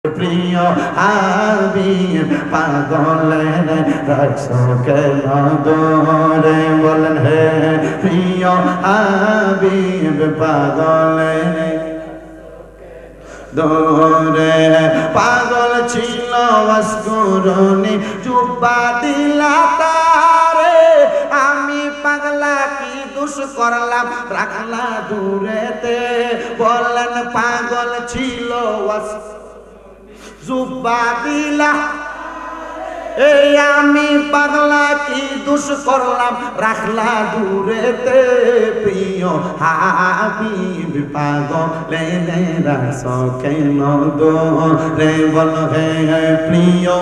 প্রিয় হাবিব পাগলের রাখছো কেন দূরে বলেন হে প্রিয় হাবিব পাগলের দূরে পাগল ছিল অস্কুরনি চুপা দিলা তারে আমি পাগলা কি দোষ করলাম রাখলা দূরেতে বলেন পাগল ছিল জুব্বা দিলা এই আমি পাগলা কি দোষ করলাম রাখলা দূরেতে প্রিয় হাবিব পাগলের রাখছো কেন দূরে বল হে প্রিয়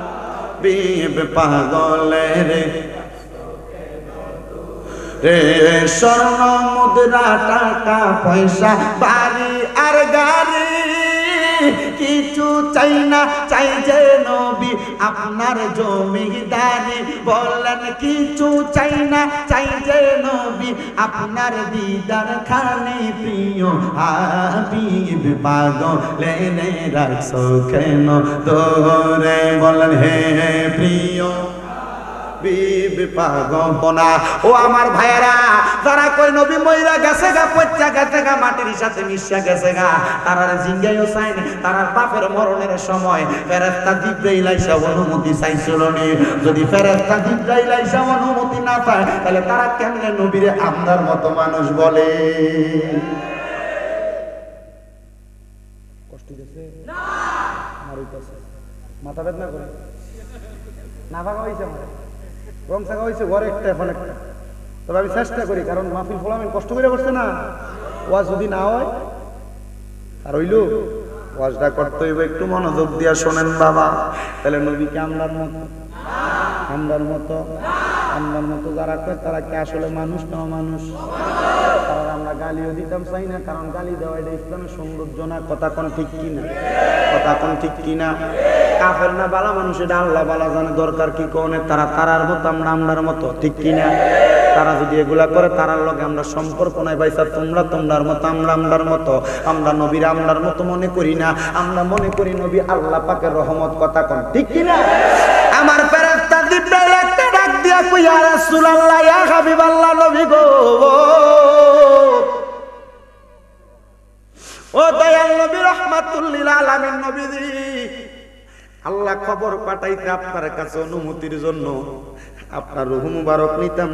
হাবিব পাগলের রে স্বর্ণ মুদ্রা টাকা পয়সা বাড়ি আর গাড়ি কিছু চাই না চাই যে নবী আপনার জমিদারি বলেন কিছু চাই না চাই যে নবী আপনার দিদার খানি প্রিয় হাবিব পাগলের রাখছো কেন দূরে বলেন হে প্রিয় হাবিব পাগলনা ও আমার ভাইরা যারা কই নবী মইরা গেছে গা পচ্চা গেছে গা মাটির সাথে মিশা গেছে গা তারা জিঙ্গাইও চাই না তার বাপের মরণের সময় ফেরেশতা জিবরাইল আইসা অনুমতি চাইছিল নি যদি ফেরেশতা জিবরাইল আইসা অনুমতি না পায় তাহলে তারা কেমনে নবীরে আপনার মতো মানুষ বলে কষ্ট দিছে না মারিতেছে মাথা বেদনা করে না ভাগা হইছে আমার রং থাকা হয়েছে ঘরে একটা এখন একটা তবে আমি চেষ্টা করি কারণ মাহফিল ফলামেন কষ্ট করে করছে না ওয়াজ যদি না হয় আর হইল ওয়াজটা করতে হইব একটু মনোযোগ দিয়া শোনেন বাবা তাহলে নবীকে আমরার মতো যারা কয় তারা কি আসলে মানুষ না মানুষ তারা আমরা গালিও দিতাম চাই না কারণ গালি দেওয়া এটা ইসলামের সৌন্দর্য না কথা কোন ঠিক কিনা কাফের না বালা মানুষ এটা আল্লাহ বালা জানে দরকার কি কোনে তারা তারার মতো আমরা আমরার মতো ঠিক কিনা তারা যদি এগুলা করে তারার লগে আমরা সম্পর্ক নাই ভাইসা তোমরার মতো আমরার মতো আমরা নবীর আমরার মতো মনে করি না আমরা মনে করি নবী আল্লাহ পাকের রহমত কথা কোন ঠিক কিনা আমার ফেরেশতা জিবরাইল একটা ডাক দিয়া কই ইয়া রাসূলুল্লাহ ইয়া হাবিবাল্লাহ নবী গো ও দয়াল নবী রাহমাতুল লিল আলামিন নবীজি আল্লাহ খবর পাঠাইতে আপনার কাছে অনুমতির জন্য আপনার রূহ মুবারক নিতাম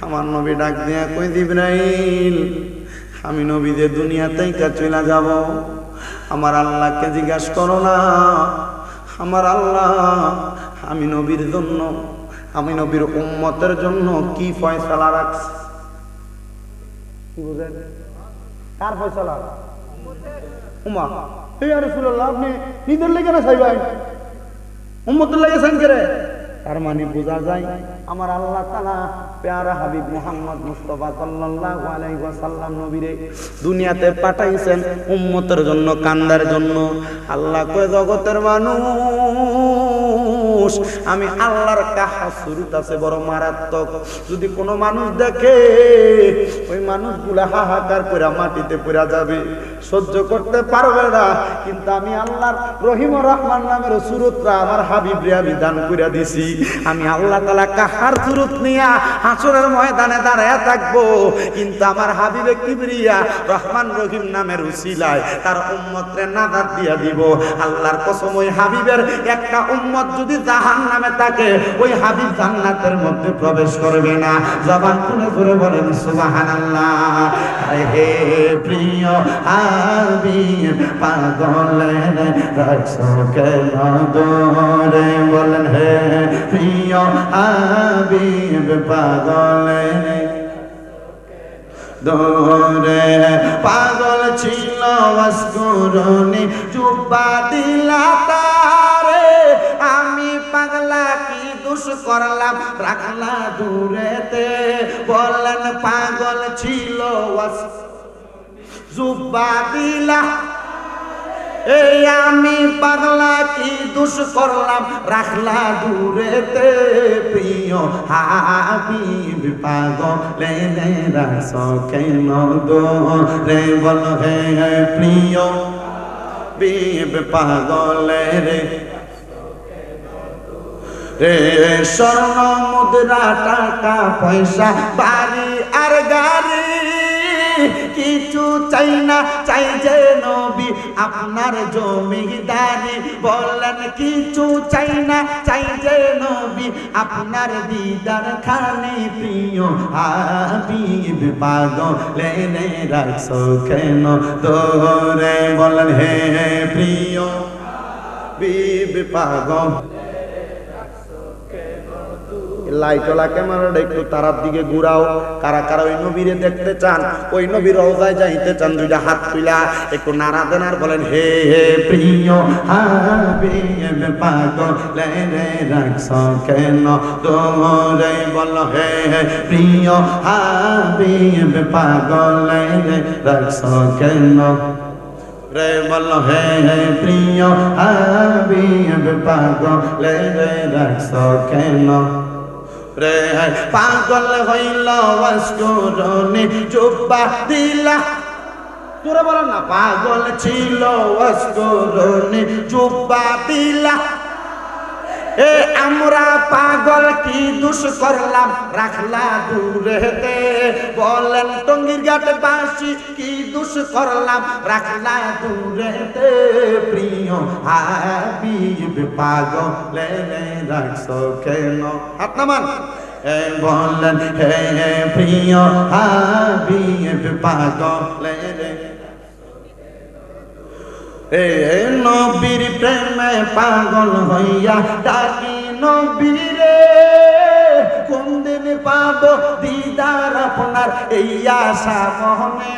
আমার নবী ডাক দিয়া কই জিবরাইল আমি নবী যে দুনিয়া থেকে চলে যাব আমার আল্লাহকে জিজ্ঞাসা করো না আমার আল্লাহ আমি নবীর জন্য আমি নবীর উম্মতের জন্য কি ফয়সালা রাখছি কি বুঝেন কার ফয়সালা উম্মা এই রাসূলুল্লাহ আপনি নিজের লেগে না চাইবেন উম্মতের লেগে চাইন করে তার মানে বোঝা যায় আমার আল্লাহ তাআলা প্যারা হাবিব মুহাম্মদ মুস্তাফা সাল্লাল্লাহু আলাইহি ওয়াসাল্লাম নবীরে দুনিয়াতে পাঠাইছেন উম্মতের জন্য কান্দার জন্য আল্লাহ কয় জগতের মানুষ আমি আল্লাহর কাহাসুরত আছে বড় মারাত্মক যদি কোনো মানুষ দেখে ওই মানুষগুলা হাহাকার করে মাটিতে পড়ে যাবে সহ্য করতে পারবে না কিন্তু আমি আল্লাহর রহিম ও রহমান নামের সূরতটা আমার হাবিবরে আমি দান করে দিছি আমি আল্লাহ তাআলা কাহার সূরত নিয়া হাসরের ময়দানে দাঁড়ায়া থাকবো কিন্তু আমার হাবিবে কিবরিয়া রহমান রহিম নামের উসিলায় তার উম্মতরে নাজাত দিয়া দিব আল্লাহর কসম ওই হাবিবের একটা উম্মত যদি জাহান্নামে থাকে ওই হাবিব জান্নাতের মধ্যে প্রবেশ করবে না জবান খুলে ধরে বলেন সুবহানাল্লাহ হে প্রিয় হাবিব পাগলের রাখছো কেন দূরে বলেন হে প্রিয় হাবিব পাগলের দূরে পাগল ছিল অস্কুরনি চুপা দিলা তারে আমি পাগলা কি দোষ করলাম রাখলা দূরেতে বলেন পাগল ছিল জুব্বা দিলা এই আমি পাগলা কি দোষ করলাম রাখলা দূরেতে প্রিয় হাবিব পাগলের রাখছো কেন দূরে বল হে প্রিয় বিব পাগলের রে স্বর্ণ মুদ্রা টাকা পয়সা বাড়ি আর গাড়ি কিছু চাই না, চাই যে নবী আপনার জমিদারি। বলেন কিছু চাই না, চাই যে নবী আপনার দিদার খানি। প্রিয় হাবিব পাগলেনে রাখছো কেন তোরে? বলেন হে প্রিয় হাবিব পাগল লাইটলা ক্যামেরাটা একটু তারার দিকে ঘুরাও। কারা কারা ওই নবীরে দেখতে চান, ওই নবীর রওজায় যাইতে চান, দুইটা হাত তুলা একটু নাড়া দেন আর বলেন হে হে প্রিয় হাবিব পাগলেনে রাখছো কেন তোরে? বল হে হে প্রিয় হাবিব পাগলেনে রাখছো কেন রে? বল হে হে প্রিয় হাবিব পাগলেনে রাখছো কেন রে? পাগল হইল ওয়াসকুরনি জুব্বা দিলা। তোরা বল না পাগল ছিল ওয়াসকুরনি জুব্বা দিলা। এ আমরা পাগল কি দুষ করলাম রাখলা দূরেতে? বলেন টঙ্গীর ঘাটে বাসি কি দুষ করলাম রাখলা দূরেতে? প্রিয় হাবিব পাগলেনে রাখছো কেন? হাত নামান। বলেন হে প্রিয় হাবিব পাগলেনে এ নবীর প্রেমে পাগল হইয়া ডাকি নবীরে। কোন দিন পাবো দিদার আপনার এই আশা মনে?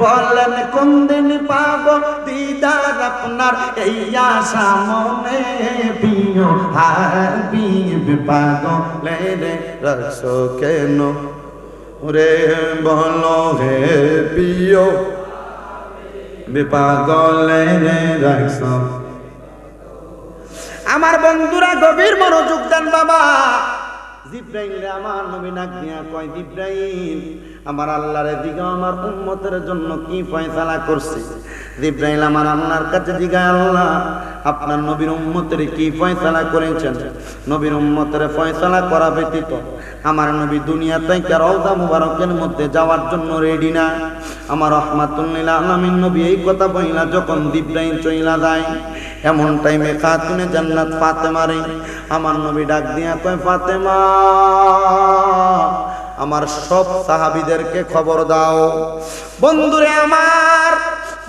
বলেন কোন দিন পাবো দিদার আপনার এই আশা মনে? প্রিয় হাবিব পাগলেনে রাখছো কেন রে? বলো হে প্রিয় পাগলেনে রাখছো। আমার বন্ধুরা গভীর মনোযোগ দেন বাবা। জিব্রাইল রে আমার নবী ডাক দিয়া কয় জিব্রাইল আমার আল্লাহর দিকে আমার উম্মতের জন্য কি ফয়সালা করছে? জিব্রাইল আমার আল্লাহর কাছে জিগায় আল্লাহ আপনার নবীর উম্মতের কি ফয়সালা করেছেন? নবীর উম্মতের ফয়সালা করা ব্যতীত আমার নবী দুনিয়া থেকে রওজা মুবারকের মধ্যে যাওয়ার জন্য রেডি না। আমার রাহমাতুল লিল আলামিন নবী এই কথা বইলা যখন জিব্রাইল চইলা যায়, এমন টাইমে খাতুনে জান্নাত ফাতেমারে আমার নবী ডাক দিয়া কয় ফাতেমা আমার সব সাহাবীদেরকে খবর দাও। বন্ধুরে আমার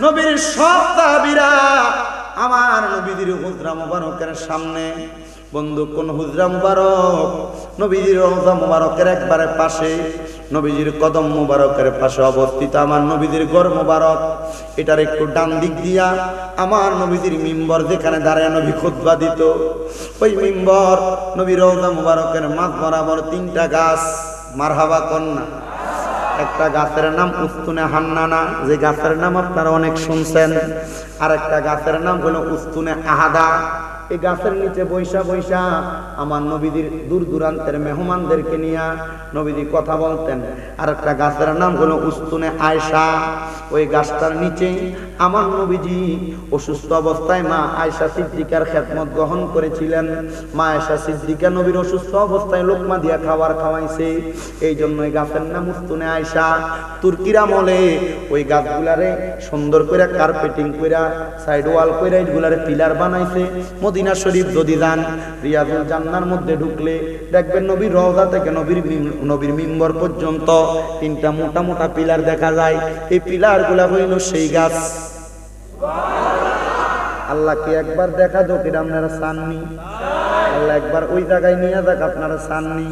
নবীর সব সাহাবীরা আমার নবীর হুজরা মুবারকের সামনে। বন্ধু কোন হুজরা মুবারক? নবীজির রওজা মুবারকের একবারে পাশে, নবীজির কদম মুবারকের পাশে অবস্থিত আমার নবীজির ঘর মুবারক। এটার একটু ডান দিক দিয়া আমার নবীজির মিম্বর, যেখানে দাঁড়ায় নবী খুতবা দিত। ওই মিম্বর নবীর রওজা মুবারকের মাঝ বরাবর তিনটা গাছ। মারহাবা কন্যা। একটা গাছের নাম উস্তুনে হান্নানা, যে গাছের নাম আপনারা অনেক শুনছেন। আর একটা গাছের নাম হলো উস্তুনে আহাদা। এই গাছের নিচে বৈশা বৈশা আমার নবীদের দূর দূরান্তের মেহমানদেরকে নিয়ে নবীজি কথা বলতেন। আর একটা গাছের নাম হলো উস্তুনে আয়েশা। ওই গাছটার নিচে আমার নবীজি অসুস্থ অবস্থায় মা আয়েশা সিদ্দিকার খেদমত গ্রহণ করেছিলেন। মা আয়েশা সিদ্দিকা নবীর অসুস্থ অবস্থায় লোকমা দিয়া খাবার খাওয়াইছে। এই জন্য ওই গাছের নাম উস্তুনে আয়েশা। তুর্কিরা আমলে ওই গাছগুলারে সুন্দর করে কার্পেটিং কইরা সাইড ওয়াল কইরা এইগুলারে পিলার বানাইছে। মদিনা শরীফ যদি যান, রিয়াজুল জান্নার মধ্যে ঢুকলে দেখবেন নবীর রওজা থেকে নবীর মিম্বর পর্যন্ত তিনটা মোটা মোটা পিলার দেখা যায়। এই পিলারগুলা হইল সেই গাছ। আল্লাহকে একবার দেখা যাক, এটা আপনারা চাননি? আল্লাহ একবার ওই জায়গায় নিয়ে যাক, আপনারা চাননি?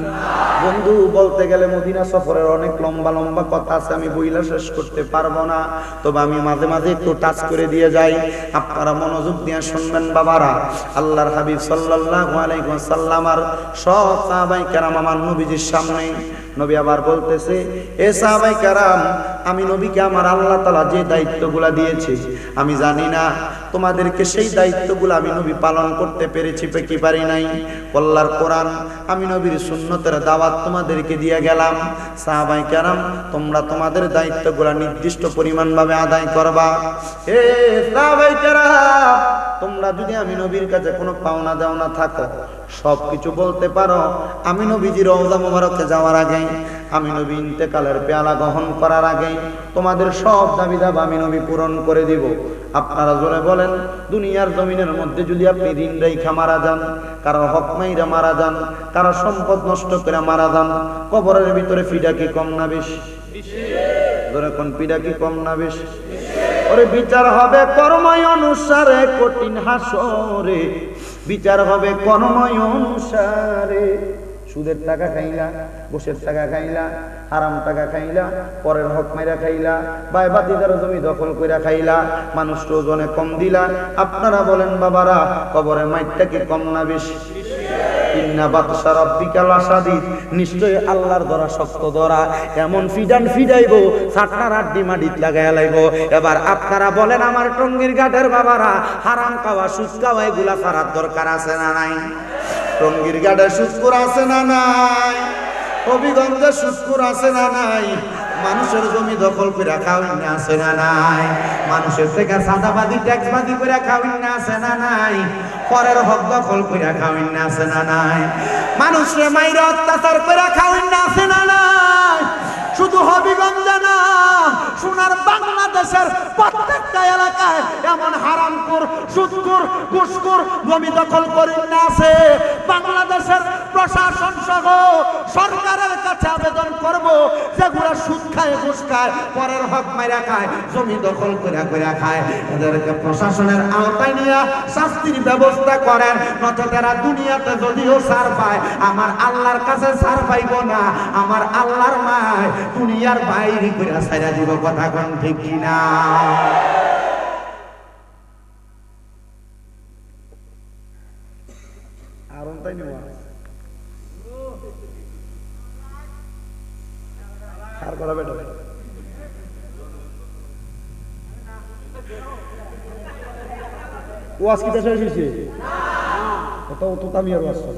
বন্ধু বলতে গেলে মদিনা সফরের অনেক লম্বা লম্বা কথা আছে, আমি বইলা শেষ করতে পারবো না। তবে আমি মাঝে মাঝে একটু টাচ করে দিয়ে যাই, আপনারা মনোযোগ দিয়ে শুনবেন বাবারা। আল্লাহর হাবিব সাল্লাল্লাহু আলাইহি ওয়াসাল্লাম আর সব সাহাবায়ে কেরাম আমার নবীজির সামনে। নবী আবার বলতেছে, এ সাহাবায়ে কেরাম, আমি নবীকে আমার আল্লাহ তাআলা যে দায়িত্বগুলা দিয়েছে আমি জানি না তোমাদেরকে সেই দায়িত্বগুলো আমি নবী পালন করতে পেরেছি কি পারি নাই? আল্লাহর কোরআন আমি নবীর সুন্নতের দাওয়াত তোমাদেরকে দিয়ে গেলাম। সাহাবায়ে কেরাম তোমরা তোমাদের দায়িত্বগুলো নির্দিষ্ট পরিমাণ ভাবে আদায় করবা। হে সাহাবায়ে কেরাম তোমরা যদি আমি নবীর কাছে কোনো পাওনা দেওনা থাকো সব কিছু বলতে পারো। আমি নবীজির রওজা মোবারকে যাওয়ার আগে, আমি নবী ইন্তেকালের পেয়ালা গ্রহণ করার আগে তোমাদের সব দাবি দাবা আমি নবী পূরণ করে দিব। আপনারা জোরে বলেন, দুনিয়ার জমিনের মধ্যে যদি আপনি ঋণ রেখা মারা যান, কারো হক মাইরা মারা যান, কারো সম্পদ নষ্ট করে মারা যান, কবরের ভিতরে ফিডা কি কম না বেশি? ধরে কোন পিডা কি কম না বেশি? ওরে বিচার হবে কর্ময় অনুসারে, কঠিন হাসরে বিচার হবে কর্ময় অনুসারে। সুদের টাকা খাইলা, ঘুষের টাকা খাইলা, হারাম টাকা খাইলা, পরের হক মাইরা খাইলা, ভাই ভাতিজার জমি দখল কইরা খাইলা, মানুষ ওজনে কম দিলা। আপনারা বলেন বাবারা, কবরে মাইরটা কি কম না বেশি? ইন্না বাতশা রাব্বিকা লাশাদীদ, নিশ্চয় আল্লাহর ধরা শক্ত ধরা। এমন ফিডান ফিডাইবো ছাটনার আড্ডি মাটিত লাগাইয়া লাইবো। এবার আপনারা বলেন আমার টঙ্গীর ঘাটের বাবারা, হারাম খাওয়া সুদ খাওয়া এগুলা ছাড়ার দরকার আছে না নাই? টঙ্গীর ঘাটে সুদখোর আছে না নাই? হবিগঞ্জে সুদখোর আছে না নাই? মানুষের জমি দখল করে খাওয়াই না আছে না নাই? মানুষের থেকে সাদাবাদী ট্যাক্সবাদী করে খাওয়াই না আছে না নাই? পরের হক দখল করে খাওয়াই না আছে না নাই? মানুষের মাইরা অত্যাচার করে খাওয়াই না আছে না নাই? শুধু হবিগঞ্জে না, সোনার বাংলাদেশের প্রত্যেকটা এলাকায় এমন হারামখোর, সুদখোর, ঘুষখোর জমি দখল করে না আছে। বাংলাদেশের প্রশাসন সহ সরকারের কাছে আবেদন করব, যেগুলো সুদ খায়, ঘুষ খায়, পরের হক মাইরা খায়, জমি দখল করে খায়, এদেরকে প্রশাসনের আওতায় নিয়ে শাস্তির ব্যবস্থা করেন। নচেতেরা দুনিয়াতে যদিও ছাড় পায়, আমার আল্লাহর কাছে ছাড় পাইব না। আমার আল্লাহর মায় দুনিয়ার বাইরে করে ছাইরা দিব। কথা কোন ঠিক কিনা? আর তাই নিবা আর করা বেটা ওয়াজ কি দেশে এসেছে? কত তো দামি আরো আছে,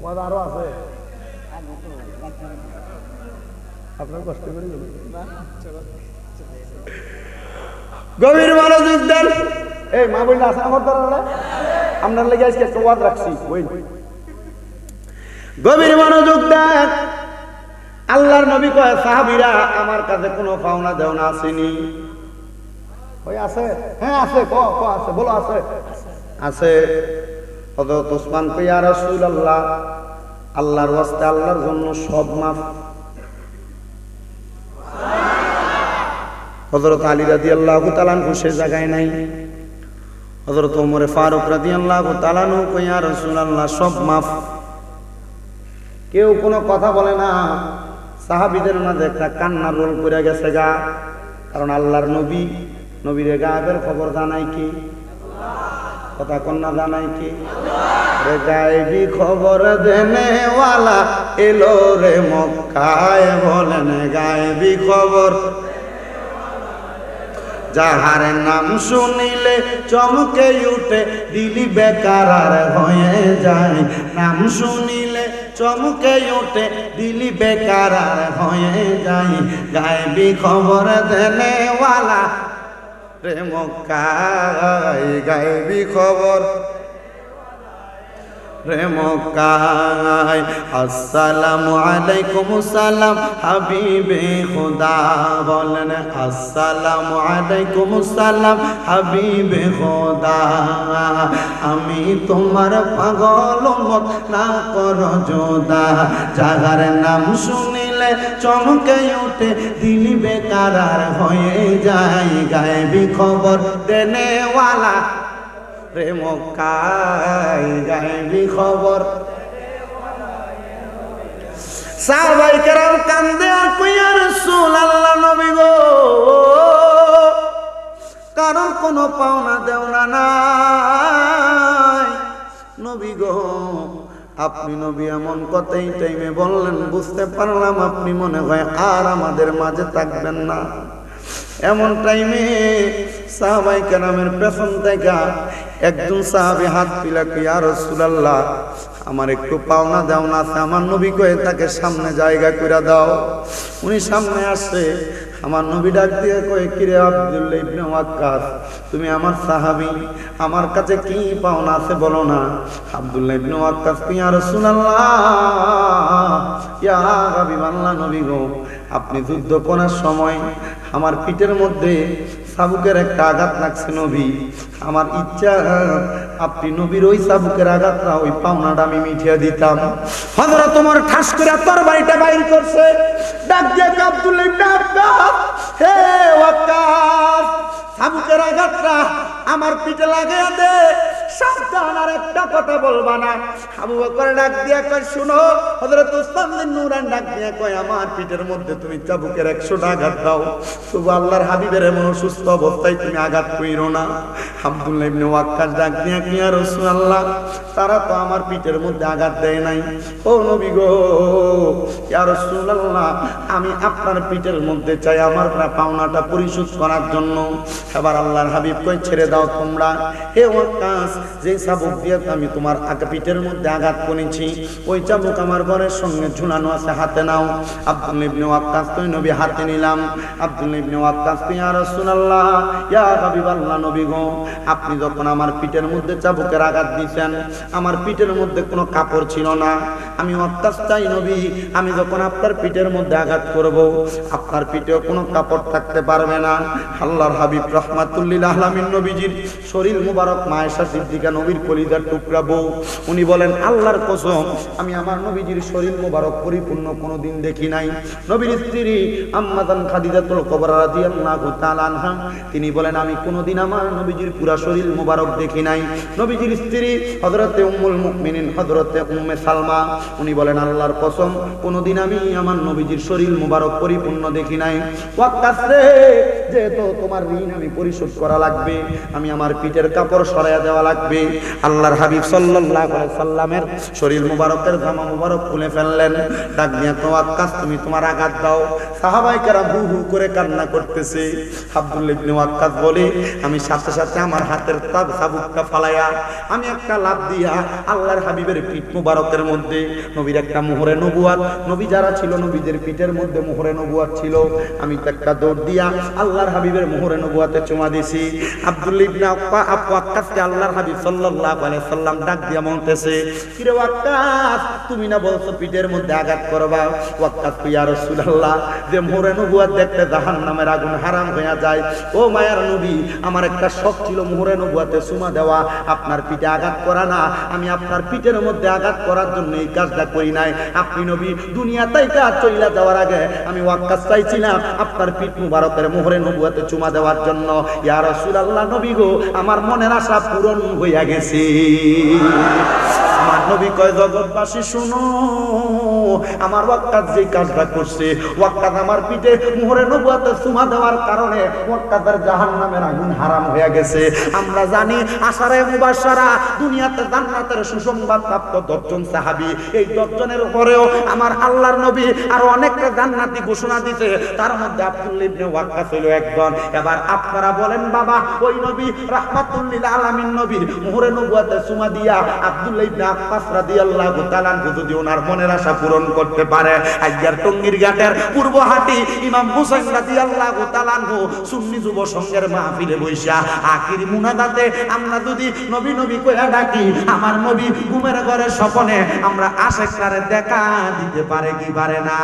ওয়াজ আরো আছে। আপনার কষ্ট করে গভীর মনোযোগ দেন। এই মা বললে আসা আমার দ্বারা আপনার লেগে আজকে একটা ওয়াজ রাখছি। গভীর মনোযোগ দেন। আল্লাহর নবী কয় সাহাবীরা আমার কাছে কোনো পাওনা দেওনা আসেনি। ওই আছে? হ্যাঁ আছে। ক আছে? বলো আছে। আছে। হযরত ওসমান কয় ইয়া রাসূলুল্লাহ, আল্লাহর ওয়াস্তে আল্লাহর জন্য সব মাফ। হযরত আলী রাদিয়াল্লাহু তাআলা আনহু সে জায়গায় নাই। হযরত ওমর ফারুক রাদিয়াল্লাহু তাআলা আনহু কয় ইয়া রাসূলুল্লাহ সব মাফ। কেউ কোনো কথা বলে না। সাহাবীদের মাঝে একটা কান্নার রোল পড়ে গেছে গা। কারণ আল্লাহর নবী, নবীর গায়েবের খবর জানাই কি? কথা কন্যা জানাই কি? গায়েবী খবর দেনেওয়ালা এলো রে মক্কায়, বলেন গায়েবী খবর যাহার নাম শুনিলে চমকে উঠে দিলি বেকার হয়ে যায়। নাম শুনিলে চমকে উঠে দিলি বেকার হয়ে যায়। গায়েবী খবর দেনেওয়ালা রে মক্কায়, গায়েবী খবর রে মক্কায়। আসসালামু আলাইকুম সালাম হাবিবে খুদা, বলেন আসসালামু আলাইকুম সালাম হাবিবে খুদা। আমি তোমার পাগল মত না করো জোদা। যাহার নাম শুনিলে চমকে উঠে দিলি বেকার হয়ে যায়। গায়েবী খবর দেনেওয়ালা রে মক্কায়, গায়েবী খবর। সাহাবায়ে কেরাম কান্দে আর কই ইয়া রাসূলুল্লাহ, নবী গো কারণ কোনো পাওনা দেওনা নাই। নবী গো আপনি নবী এমন কথাই টাইমে বললেন, বুঝতে পারলাম আপনি মনে হয় আর আমাদের মাঝে থাকবেন না। এমন টাইমে সাহাবায়ে কেরামের পেছন থেকে একজন সাহাবী হাত তুলে কয়, ইয়া রাসূলুল্লাহ, আমার একটু পাওনা দাও না আছে। আমার নবী কয়ে তাকে সামনে জায়গা করে দাও। উনি সামনে আসছে। আমার নবী ডাক দিয়ে কয়ে, কিরে আব্দুল্লাহ ইবনে ওয়াক্কাস, তুমি আমার সাহাবী, আমার কাছে কি পাওনা আছে বলো না। আব্দুল্লাহ ইবনে ওয়াক্কাস, ইয়া রাসূলুল্লাহ, ইয়া হাবিবাল্লাহ, নবী গো, আপনি যুদ্ধ করার সময় আমার পিঠের মধ্যে চাবুকের একটা আঘাত লাগছে নবী। আমার ইচ্ছা আপনি নবীর ওই চাবুকের আঘাতটা, ওই পাওনাটা আমি মিটিয়ে দিতাম। হযরত ওমর ঠাস করে তরবারিটা বাইর করছে, ডাক দিয়ে আব্দুল্লাহ ইবনে আব্বাস, হে ওয়াক্কাস, চাবুকের আঘাতটা আমার পিঠে লাগিয়ে দে, সাবধান, আর একটা কথা বলবা না। আবু বকর ডাক দিয়া কয়, শুনো। হযরত উসমান বিন নুরান ডাক দিয়া কয়, আমার পিঠের মধ্যে তুমি চাবুকের 100টা আঘাত দাও, তবু আল্লাহর হাবিবের এমন অসুস্থ অবস্থায় তুমি আঘাত কইরো না। আব্দুল্লাহ ইবনে ওয়াক্কাস ডাক দিয়া কয়, ইয়া রাসূলুল্লাহ, তারা তো আমার পিঠের মধ্যে আঘাত দেয় নাই। ও নবী গো, ইয়া রাসূলুল্লাহ, আমি আপনার পিঠের মধ্যে চাই আমার পাওনাটা পরিশোধ করার জন্য। এবার আল্লাহর হাবিব কয়, ছেড়ে দাও তোমরা। হে ওয়াক্কাস, যে চাবুক দিয়ে আমি তোমার পিঠের মধ্যে আঘাত করেছি, ওই চাবুক আমার ঘরের সঙ্গে ঝুলানো আছে, হাতে নাও। আব্দুল্লাহ ইবনে ওয়াক্কাস কই, নবী হাতে নিলাম। আব্দুল্লাহ ইবনে ওয়াক্কাস কই, ইয়া রাসূলুল্লাহ, ইয়া হাবিবাল্লাহ, নবী গো, আপনি যখন আমার পিঠের মধ্যে চাবুকের আঘাত দিয়েছেন, আমার পিঠের মধ্যে কোনো কাপড় ছিল না। আমি ওয়াক্কাস চাই নবী, আমি যখন আপনার পিঠের মধ্যে আঘাত করব, আপনার পিঠেও কোনো কাপড় থাকতে পারবে না। আল্লাহর হাবিব রাহমাতুল লিল আলামিন নবীজির শরীর মুবারক মায়েশা সিদ্দিকা নবীর কলিজার টুকরা বউ, উনি বলেন, আল্লাহর কসম, আমি আমার নবীজির শরীর মুবারক পরিপূর্ণ কোনোদিন দেখি নাই। নবীর স্ত্রী আম্মা জান খাদিজাতুল কুবরা রাদিয়াল্লাহু তাআলা আনহা, তিনি বলেন, আমি কোনোদিন আমার নবীজির পুরা শরীর মুবারক দেখি নাই। নবীজির স্ত্রী হযরতে উম্মুল মুমিনিন হযরতে উম্মে সালমা, উনি বলেন, আল্লাহর কসম, কোনোদিন আমি আমার নবীজির শরীর মুবারক পরিপূর্ণ দেখি নাই। ওয়াক্কাস রে, যেহেতু তোমার ঋণ আমি পরিশোধ করা লাগবে, আমি আমার পিঠের কাপড় সরাইয়া দেওয়া লাগবে। আল্লাহর হাবিব সাল্লাল্লাহু আলাইহি সাল্লামের শরীর মুবারকের জামা মুবারক খুলে ফেললেন। ডাক দিয়া তো, ওয়াক্কাস, তুমি তোমার আঘাত দাও। সাহাবায়ে কেরাম হু হু করে কান্না করতেছে। আব্দুল্লাহ ইবনে ওয়াক্কাস বলে, আমি সাথে সাথে আমার হাতের চাবুকটা ফালাইয়া আমি একটা লাফ দিয়া আল্লাহর হাবিবের পিঠ মুবারকের মধ্যে, নবীর একটা মোহরে নবুয়াত, নবী যারা ছিল নবীদের পিঠের মধ্যে মোহরে নবুয়াত ছিল, আমি তো একটা দৌড় দিয়া আল্লাহর হাবিবের মোহরে নবুয়াতে চুমা দিছি। আব্দুল্লাহ ইবনে ওয়াক্কাসকে আল্লাহর হাবিব সাল্লাল্লাহু আলাইহি সাল্লাম ডাক দিয়া বলতেছে, কিরে ওয়াক্কাস, তুমি না বলছো পিঠের মধ্যে আঘাত করবা? ওয়াক্কাস কই, ইয়া রাসূলুল্লাহ, যে মোহরে নবুয়াত দেখতে জাহান্নামের আগুন হারাম হয়ে যায়, ও মায়ার নবী, আমার একটা শখ ছিল মোহরে নবুয়াতে চুমা দেওয়া, আপনার পিঠে আঘাত করা না। আমি আপনার পিঠের মধ্যে আঘাত করার জন্য এই কাজটা করি নাই। আপনি নবী দুনিয়া থেকে চলে যাওয়ার আগে আমি ওয়াক্কাস চাইছিলাম আপনার পিঠ মুবারকের মোহরে নবুয়াতে চুমা দেওয়ার জন্য। ইয়া রাসূলুল্লাহ, নবী গো, আমার মনের আশা পূরণ হইয়া গেছে। আমার নবী কয়, জগৎবাসী শুনো, আমার ওয়াক্কাস যে কাজটা করছে, ওয়াক্কাস আমার পিঠে মোহরে নবুয়াতে চুমা দেওয়ার কারণে ওয়াক্কাসের জাহান্নামের আগুন হারাম হয়ে গেছে। আমরা জানি আশারে মুবাশশারা, দুনিয়াতে জান্নাতের সুসংবাদ প্রাপ্ত 10 জন সাহাবী, এই 10 জনের উপরেও আমার আল্লাহর নবী আরো অনেকটা জান্নাতি ঘোষণা দিতে, তার মধ্যে আব্দুল্লাহ ইবনে ওয়াক্কাস হলো একজন। এবার আপনারা বলেন, বাবা, ওই নবী রাহমাতুল লিল আলামিন নবীর মোহরে নবুয়াতে চুমা দিয়া আব্দুল্লাহ ইবনে ওয়াক্কাস রাদিয়াল্লাহু তাআলা যদি ওনার মনের আশা পূরণ করতে পারে, আজকের টঙ্গীর ঘাটের পূর্বহাটি ইমাম হুসাইন রাদিয়াল্লাহু তাআলা সুন্নি যুব সংঘের মাহফিলে বইসা আখির মুনাজাতে আমরা যদি নবী নবী কইয়া ডাকি, আমার নবী ঘুমের ঘরে স্বপ্নে আমরা আশিকটারে দেখা দিতে পারে কি পারে না?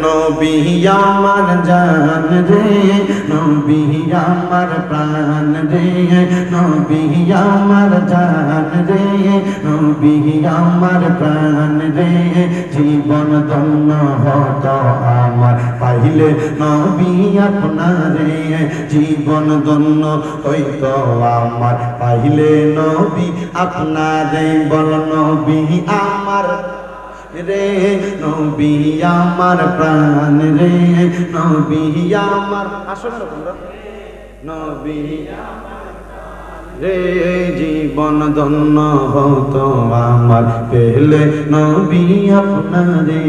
নবী আমার জান রে, নবী আমার প্রাণ রে, নবী আমার জান রে, নবী আমার প্রাণ রে, জীবন ধন্য হতো আমার পাইলে নবী আপনারে, জীবন ধন্য হইতো আমার পাইলে নবী আপনারে। বল, নবী আমার রে নবী আমার প্রাণ রে নবী আমার আসলে তোমরা নবী রে জীবন ধন্য হতো আমার পেলে নবী আপনারে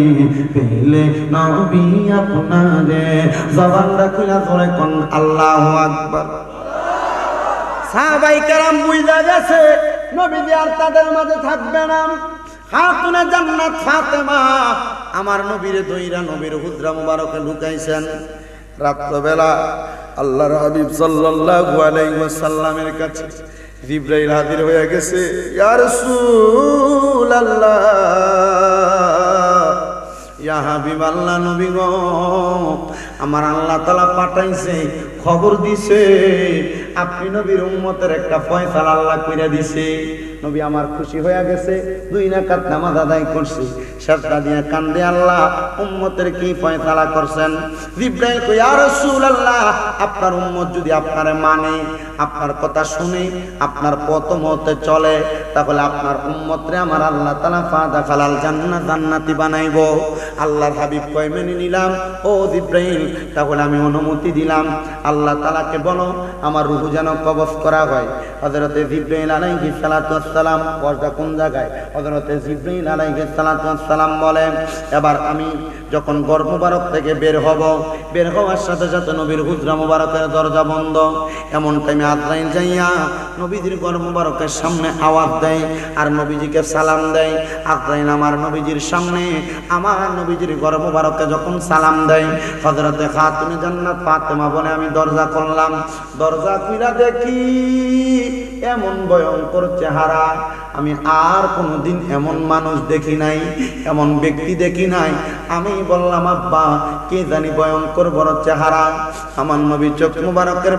পেলে নবী আপনারে জবানটা খুলে ধরে কোন আল্লাহু আকবার সাহাবায়ে কেরাম বুঝা গেছে নবীজি আর তাদের মাঝে থাকবে না খাতুনে জান্নাত ফাতেমা আমার নবীরে দইরা নবীর হুজরা মুবারকে ঢুকাইছেন রাত্রবেলা আল্লাহর হাবিব সাল্লাল্লাহু আলাইহি ওয়াসাল্লামের কাছে জিবরাইল হাজির হয়ে গেছে ইয়া রাসূলুল্লাহ ইয়া হাবিবাল্লাহ নবী গো আমার আল্লাহ তাআলা পাঠাইছে খবর দিছে আপনি নবীর উম্মতের একটা ফয়সালা আল্লাহ কইরা দিছে নবী আমার খুশি হয়ে গেছে 2 রাকাত নামাজ আদায় করছি সাতটা দিয়ে কান্দে আল্লাহ উম্মতের কি ফয়সালা করছেন জিবরাইল কই ইয়া রাসূলুল্লাহ আপনার উম্মত যদি আপনারে মানে আপনার কথা শুনে আপনার পথ মতে চলে তাহলে আপনার উম্মতরে আমার আল্লাহ তাআলা ফাদা খালাল জান্নাতি বানাইবো আল্লাহর হাবিব কয় মেনে নিলাম ও জিবরাইল তাহলে আমি অনুমতি দিলাম আল্লাহ তাআলাকে বলো আমার রূহ যেন কবজ করা হয় হযরতে জিবরাইল আলাইহিস সালাতু ওয়াস সালাম ওয়াজটা কোন জায়গায় হযরতে জিবরাইল আলাইহিস সালাতু ওয়াস সালাম বলেন এবার আমি যখন ঘর মুবারক থেকে বের হওয়ার সাথে সাথে নবীর হুজরা মুবারকের দরজা বন্ধ এমন টাইমে আজরাইল যাইয়া নবীজির ঘর মুবারকের সামনে আওয়াজ দেয় আর নবীজিকে সালাম দেয় আজরাইল আমার নবীজির সামনে আমার নবীজির ঘর মুবারকে যখন সালাম দেয় হযরতে খাতুনে জান্নাত ফাতেমা বলে আমি দরজা খুললাম দরজা খুলে দেখি এমন ভয়ঙ্কর চেহারা আমি আর কোনোদিন এমন মানুষ দেখি নাই এমন ব্যক্তি দেখি নাই আমি বললাম আব্বা কে জানি ভয়ঙ্কর বড় চেহারা আমার নবী চোখ মুবারকের